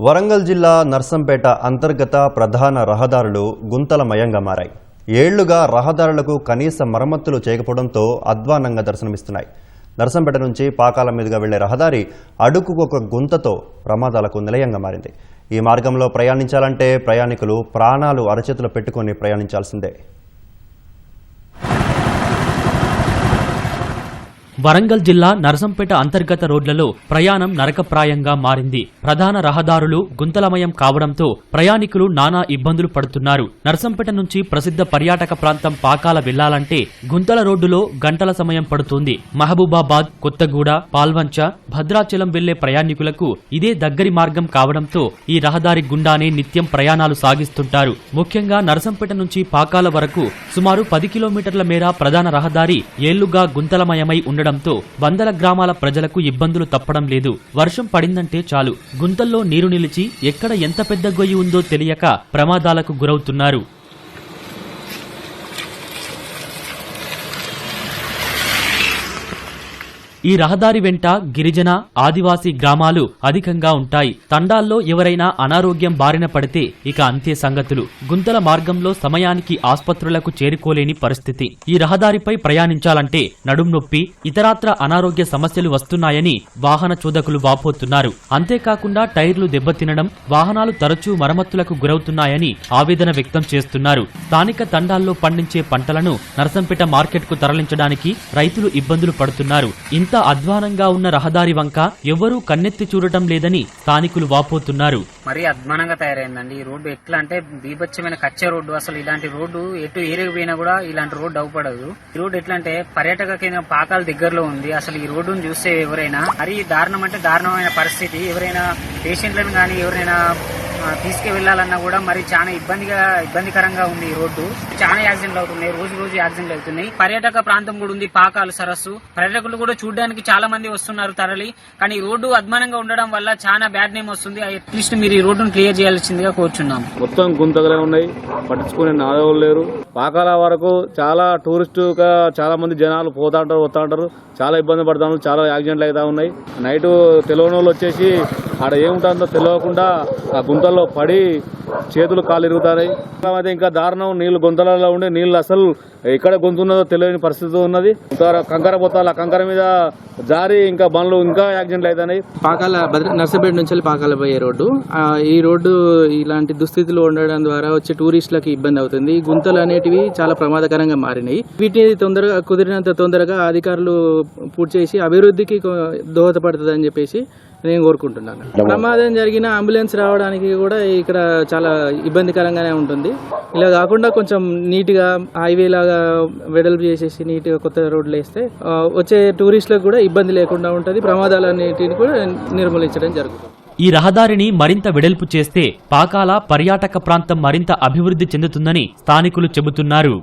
వరంగల్ జిల్లా నర్సంపేట అంతర్గత ప్రధాన రహదారులు గుంతలమయంగా మారాయి. ఏళ్లుగా రహదారులకు కనీస మరమ్మతులు చేయకపోవడంతో అధ్వానంగా దర్శనమిస్తున్నాయి. నర్సంపేట నుంచి పాకాల మీదుగా వెళ్లే రహదారి అడుగుకొక గుంతతో ప్రమాదాలకు నిలయంగా మారింది. ఈ మార్గంలో ప్రయాణించాలంటే ప్రయాణికులు ప్రాణాలు అరచేతులు పెట్టుకుని ప్రయాణించాల్సిందే. వరంగల్ జిల్లా నర్సంపేట అంతర్గత రోడ్లలో ప్రయాణం నరకప్రాయంగా మారింది. ప్రధాన రహదారులు గుంతలమయం కావడంతో ప్రయాణికులు నానా ఇబ్బందులు పడుతున్నారు. నర్సంపేట నుంచి ప్రసిద్ధ పర్యాటక ప్రాంతం పాకాల వెళ్లాలంటే గుంతల రోడ్డులో గంటల సమయం పడుతుంది. మహబూబాబాద్, కొత్తగూడ, పాల్వంచ, భద్రాచలం వెళ్లే ప్రయాణికులకు ఇదే దగ్గరి మార్గం కావడంతో ఈ రహదారి గుండానే నిత్యం ప్రయాణాలు సాగిస్తుంటారు. ముఖ్యంగా నర్సంపేట నుంచి పాకాల వరకు సుమారు 10 కిలోమీటర్ల మేర ప్రధాన రహదారి ఏళ్లుగా గుంతలమయమై ఉండడం వందల గ్రామాల ప్రజలకు ఇబ్బందులు తప్పడం లేదు. వర్షం పడిందంటే చాలు గుంతల్లో నీరు నిలిచి ఎక్కడ ఎంత పెద్ద గొయ్యి ఉందో తెలియక ప్రమాదాలకు గురవుతున్నారు. ఈ రహదారి వెంట గిరిజన, ఆదివాసీ గ్రామాలు అధికంగా ఉంటాయి. తండాల్లో ఎవరైనా అనారోగ్యం బారిన పడితే ఇక అంతే సంగతులు. గుంతల మార్గంలో సమయానికి ఆస్పత్రులకు చేరుకోలేని పరిస్థితి. ఈ రహదారిపై ప్రయాణించాలంటే నడుం నొప్పి, ఇతరాత్ర అనారోగ్య సమస్యలు వస్తున్నాయని వాహన చోదకులు వాపోతున్నారు. అంతేకాకుండా టైర్లు దెబ్బతినడం, వాహనాలు తరచూ మరమ్మతులకు గురవుతున్నాయని ఆవేదన వ్యక్తం చేస్తున్నారు. స్థానిక తండాల్లో పండించే పంటలను నర్సంపేట మార్కెట్కు తరలించడానికి రైతులు ఇబ్బందులు పడుతున్నారు. ఇంత అధ్వానంగా ఉన్న రహదారి వంక ఎవరూ కన్నెత్తి చూడటం లేదని స్థానికులు వాపోతున్నారు. మరీ అధ్వానంగా తయారైందండి ఈ రోడ్డు. ఎట్లా అంటే బీభత్సమైన కచ్చే రోడ్డు. అసలు ఇలాంటి రోడ్డు ఎటు ఏరిగిపోయినా కూడా ఇలాంటి రోడ్డు అవపడదు. ఈ రోడ్డు ఎట్లా అంటే పర్యాటక కేంద్రం పాకాల దగ్గరలో ఉంది. అసలు ఈ రోడ్డును చూస్తే ఎవరైనా మరీ దారుణం అంటే దారుణమైన పరిస్థితి. ఎవరైనా పేషెంట్లను కానీ ఎవరైనా తీసుకువెళ్లాలన్నా కూడా మరి చాలా ఇబ్బందికరంగా ఉంది ఈ రోడ్డు. చాలా యాక్సిడెంట్లు అవుతున్నాయి, రోజు యాక్సిడెంట్లు అవుతున్నాయి. పర్యాటక ప్రాంతం కూడా ఉంది పాకాలు సరస్సు. పర్యాటకులు కూడా చూడడానికి చాలా మంది వస్తున్నారు తరలి. కానీ ఈ రోడ్డు అధ్వానంగా ఉండడం వల్ల చాలా బ్యాడ్ నేమ్ వస్తుంది. అట్లీస్ట్ మీరు ఈ రోడ్డును క్లియర్ చేయాల్సిందిగా కోరుచున్నాం. మొత్తం గుంతగలే ఉన్నాయి, పట్టించుకునే నాదవులు లేరు. పాకాల వరకు చాలా టూరిస్టుగా చాలా మంది జనాలు పోతా ఉంటారు, వస్తా ఉంటారు. చాలా ఇబ్బంది పడతాను, చాలా యాక్సిడెంట్లు అవుతా ఉన్నాయి. నైట్ తెలియని వాళ్ళు వచ్చేసి ఆడ ఏముంటుందో తెలియకుండా ఆ గుంతల్లో పడి చేతులు కాలు ఇరుగుతాయి. ఇంకా దారుణం, నీళ్లు గుంతలలో ఉండే నీళ్లు అసలు ఎక్కడ గొంతున్నదో తెలియని పరిస్థితి ఉన్నది. కంకర పోతాలు, ఆ కంకర మీద జారి ఇంకా బండ్లు ఇంకా యాక్సిడెంట్లు అవుతాయి. పాకాల నర్సంపేట నుంచి పాకాల పోయే రోడ్డు. ఈ రోడ్డు ఇలాంటి దుస్థితిలో ఉండడం ద్వారా వచ్చే టూరిస్టులకు ఇబ్బంది అవుతుంది. ఈ గుంతలు అనేటివి చాలా ప్రమాదకరంగా మారినాయి. వీటిని తొందరగా కుదిరినంత తొందరగా అధికారులు పూర్తి చేసి అభివృద్ధికి దోహదపడుతుందని చెప్పేసి నేను కోరుకుంటున్నాను. ప్రమాదం జరిగిన అంబులెన్స్ రావడానికి కూడా ఇక్కడ చాలా ఇబ్బందికరంగానే ఉంటుంది. ఇలా కాకుండా కొంచెం నీట్ గా హైవే లాగా వెడల్పు చేసేసి నీట్ గా కొత్త రోడ్లు వేస్తే వచ్చే టూరిస్టులకు కూడా ఇబ్బంది లేకుండా ఉంటుంది. ప్రమాదాలన్నిటిని కూడా నిర్మూలించడం జరుగుతుంది. ఈ రహదారిని మరింత వెడల్పు చేస్తే పాకాల పర్యాటక ప్రాంతం మరింత అభివృద్ధి చెందుతుందని స్థానికులు చెబుతున్నారు.